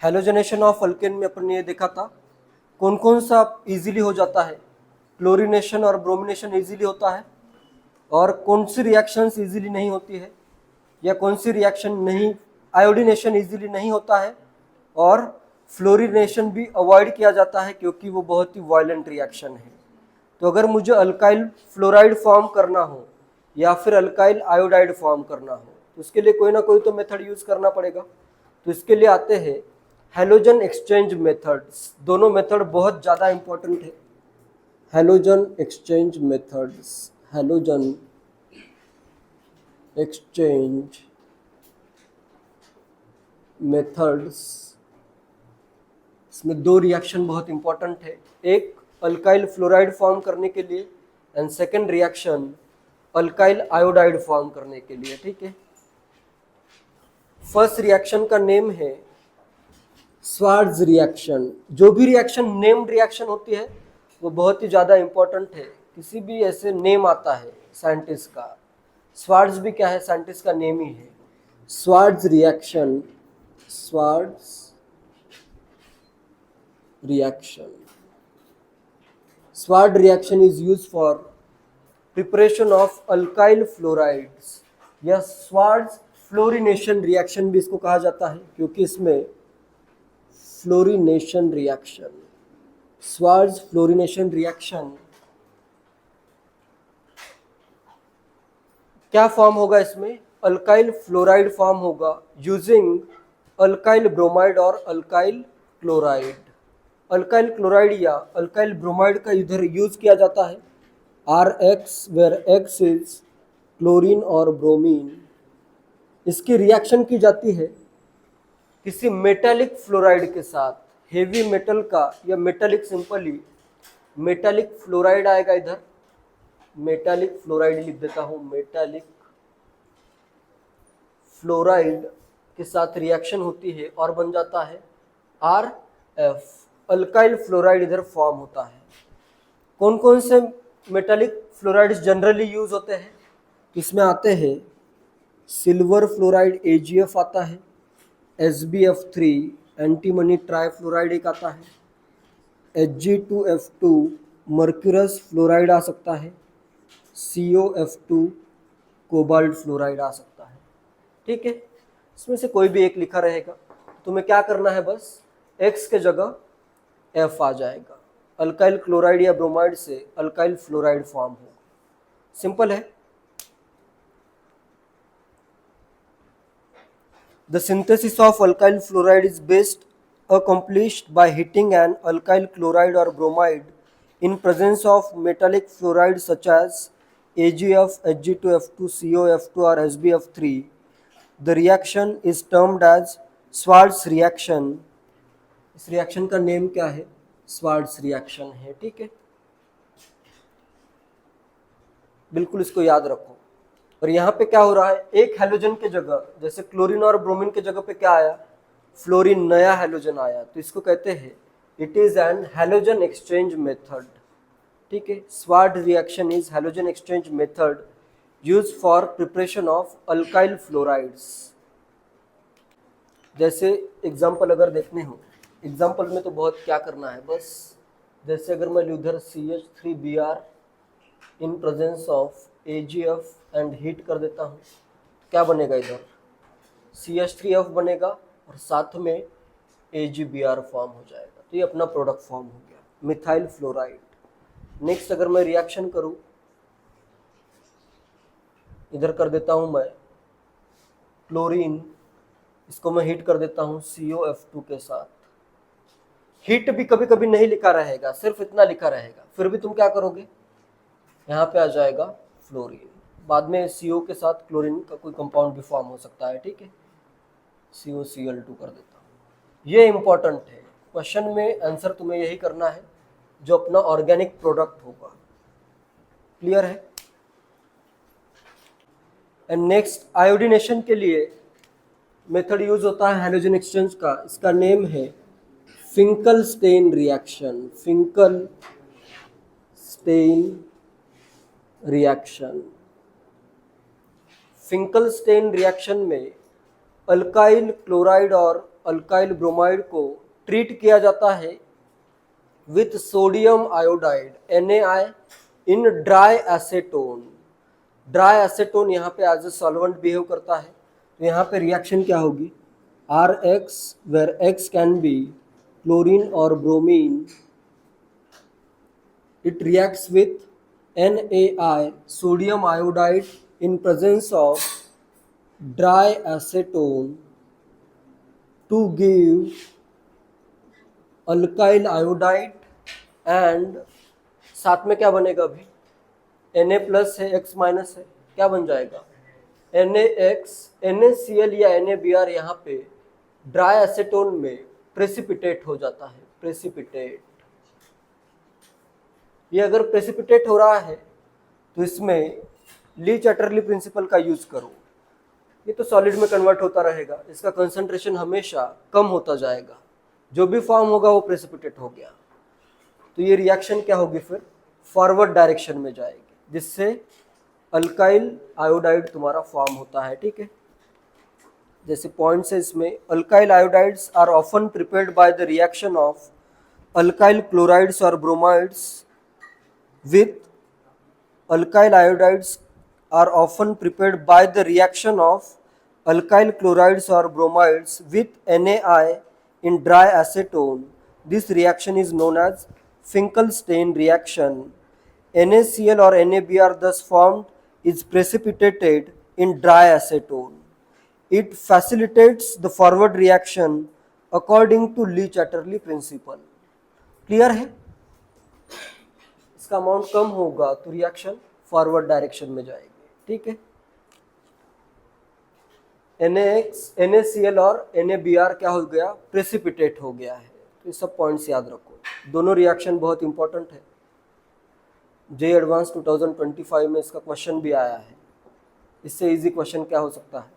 Halogenation of alkane में अपन ने ये देखा था कौन कौन सा इजीली हो जाता है, क्लोरीनेशन और ब्रोमिनेशन इजीली होता है, और कौन सी रिएक्शंस इजीली नहीं होती है, या कौन सी रिएक्शन नहीं, आयोडीनेशन इजीली नहीं होता है, और फ्लोरिनेशन भी अवॉइड किया जाता है क्योंकि वो बहुत ही वायलेंट रिएक्शन है। तो अगर मुझे अल्काइल फ्लोराइड फॉर्म करना हो या फिर अल्काइल आयोडाइड फॉर्म करना हो तो उसके लिए कोई ना कोई तो मेथड यूज करना पड़ेगा। तो इसके लिए आते हैं हेलोजन एक्सचेंज मेथड्स। दोनों मेथड बहुत ज़्यादा इंपॉर्टेंट है। Halogen exchange methods, halogen exchange methods, इसमें दो रिएक्शन बहुत इंपॉर्टेंट है, एक अल्काइल फ्लोराइड फॉर्म करने के लिए and second reaction alkyl iodide form करने के लिए। ठीक है, फर्स्ट रिएक्शन का नेम है स्वार्ट्ज रिएक्शन। जो भी रिएक्शन नेम्ड रिएक्शन होती है वो बहुत ही ज़्यादा इंपॉर्टेंट है। किसी भी ऐसे नेम आता है साइंटिस्ट का, स्वार्ट्ज भी क्या है, साइंटिस्ट का नेम ही है। Swarts reaction, Swarts reaction. Sword reaction is used for preparation of alkyl fluorides या Swartz fluorination reaction भी इसको कहा जाता है क्योंकि इसमें fluorination reaction, Swartz fluorination reaction क्या फॉर्म होगा, इसमें अल्काइल फ्लोराइड फॉर्म होगा यूजिंग अल्काइल ब्रोमाइड और अल्काइल क्लोराइड। अल्काइल क्लोराइड या अल्काइल ब्रोमाइड का इधर यूज किया जाता है RX, where X is chlorine और ब्रोमीन। इसकी रिएक्शन की जाती है किसी मेटालिक फ्लोराइड के साथ, हेवी मेटल का या मेटालिक, सिंपली मेटालिक फ्लोराइड आएगा इधर, मेटालिक फ्लोराइड लिख देता हूं, मेटालिक फ्लोराइड के साथ रिएक्शन होती है और बन जाता है RF, अल्काइल फ्लोराइड इधर फॉर्म होता है। कौन कौन से मेटालिक फ्लोराइड्स जनरली यूज होते हैं, इसमें आते हैं सिल्वर फ्लोराइड AgF आता है, SbF3 एंटीमनी ट्राइफ्लोराइड एक आता है, Hg2F2 मर्क्यूरस फ्लोराइड आ सकता है, COF2 कोबाल्ट फ्लोराइड आ सकता है। ठीक है, इसमें से कोई भी एक लिखा रहेगा, तुम्हें क्या करना है, बस X के जगह F आ जाएगा। अल्काइल क्लोराइड या ब्रोमाइड से अल्काइल फ्लोराइड फॉर्म होगा, सिंपल है। The synthesis of alkyl fluoride is best accomplished by heating an alkyl chloride or bromide in presence of metallic fluoride such as AgF, Hg2F2, COF2 or SbF3. The reaction is termed as Swartz reaction. इस reaction का name क्या है, Swarts reaction है। ठीक है, बिल्कुल इसको याद रखो। और यहाँ पे क्या हो रहा है, एक हेलोजन के जगह, जैसे क्लोरीन और ब्रोमीन के जगह पे क्या आया, फ्लोरीन, नया हेलोजन आया, तो इसको कहते हैं it is an halogen exchange method. ठीक है, Swarts reaction is halogen exchange method use for preparation of alkyl fluorides. जैसे एग्जाम्पल अगर देखने हो, एग्जाम्पल में तो बहुत क्या करना है, बस जैसे अगर मैं उधर CH3Br in presence of AgF and heat कर देता हूँ, क्या बनेगा, इधर CH3F बनेगा और साथ में AgBr फॉर्म हो जाएगा। तो ये अपना प्रोडक्ट फॉर्म हो गया, मिथाइल फ्लोराइड। नेक्स्ट अगर मैं रिएक्शन करूँ, इधर कर देता हूँ मैं क्लोरीन, इसको मैं हीट कर देता हूँ COF2 के साथ। हीट भी कभी कभी नहीं लिखा रहेगा, सिर्फ इतना लिखा रहेगा, फिर भी तुम क्या करोगे, यहाँ पे आ जाएगा फ्लोरीन, बाद में CO के साथ क्लोरीन का कोई कंपाउंड भी फॉर्म हो सकता है। ठीक है, COCl2 कर देता हूँ। ये इंपॉर्टेंट है, क्वेश्चन में आंसर तुम्हें यही करना है जो अपना ऑर्गेनिक प्रोडक्ट होगा। क्लियर है। एंड नेक्स्ट आयोडीनेशन के लिए मेथड यूज होता है हेलोजन एक्सचेंज का, इसका नेम है Finkel-stand reaction, Finkel-stand reaction. Finkel-stand reaction में अल्काइल क्लोराइड और अल्काइल ब्रोमाइड को ट्रीट किया जाता है with sodium iodide NaI in dry acetone. Dry acetone यहाँ पे एज ए सॉल्वेंट बिहेव करता है, तो यहाँ पे रिएक्शन क्या होगी, RX where X can be chlorine और bromine, it reacts with NaI sodium iodide in presence of dry acetone to give alkyl iodide and साथ में क्या बनेगा अभी, Na प्लस है X माइनस है, क्या बन जाएगा NaX, NaCl या NaBr यहाँ पे ड्राई एसेटोन में प्रेसिपिटेट हो जाता है, प्रेसिपिटेट। ये अगर प्रेसिपिटेट हो रहा है तो इसमें ली चैटरली प्रिंसिपल का यूज करो, ये तो सॉलिड में कन्वर्ट होता रहेगा, इसका कंसंट्रेशन हमेशा कम होता जाएगा, जो भी फॉर्म होगा वो प्रेसिपिटेट हो गया, तो ये रिएक्शन क्या होगी फिर फॉरवर्ड डायरेक्शन में जाएगी, जिससे अल्काइल आयोडाइड तुम्हारा फॉर्म होता है। ठीक है, जैसे पॉइंट्स है इसमें, alkyl iodides are often prepared by the reaction of alkyl chlorides और bromides with alkyl iodides are often prepared by the reaction of alkyl chlorides or bromides with NaI in dry acetone. This reaction is known as Finkelstein reaction. NaCl or NaBr thus formed is precipitated in dry acetone. It facilitates the forward reaction according to Lee-Chatterley principle. Clear है? इसका amount कम होगा तो reaction forward direction में जाएगी। ठीक है, NaX, NaCl और NaBr क्या हो गया, प्रेसिपिटेट हो गया है। तो ये सब पॉइंट्स याद रखो, दोनों रिएक्शन बहुत इंपॉर्टेंट है। JEE एडवांस 2025 में इसका क्वेश्चन भी आया है, इससे इजी क्वेश्चन क्या हो सकता है,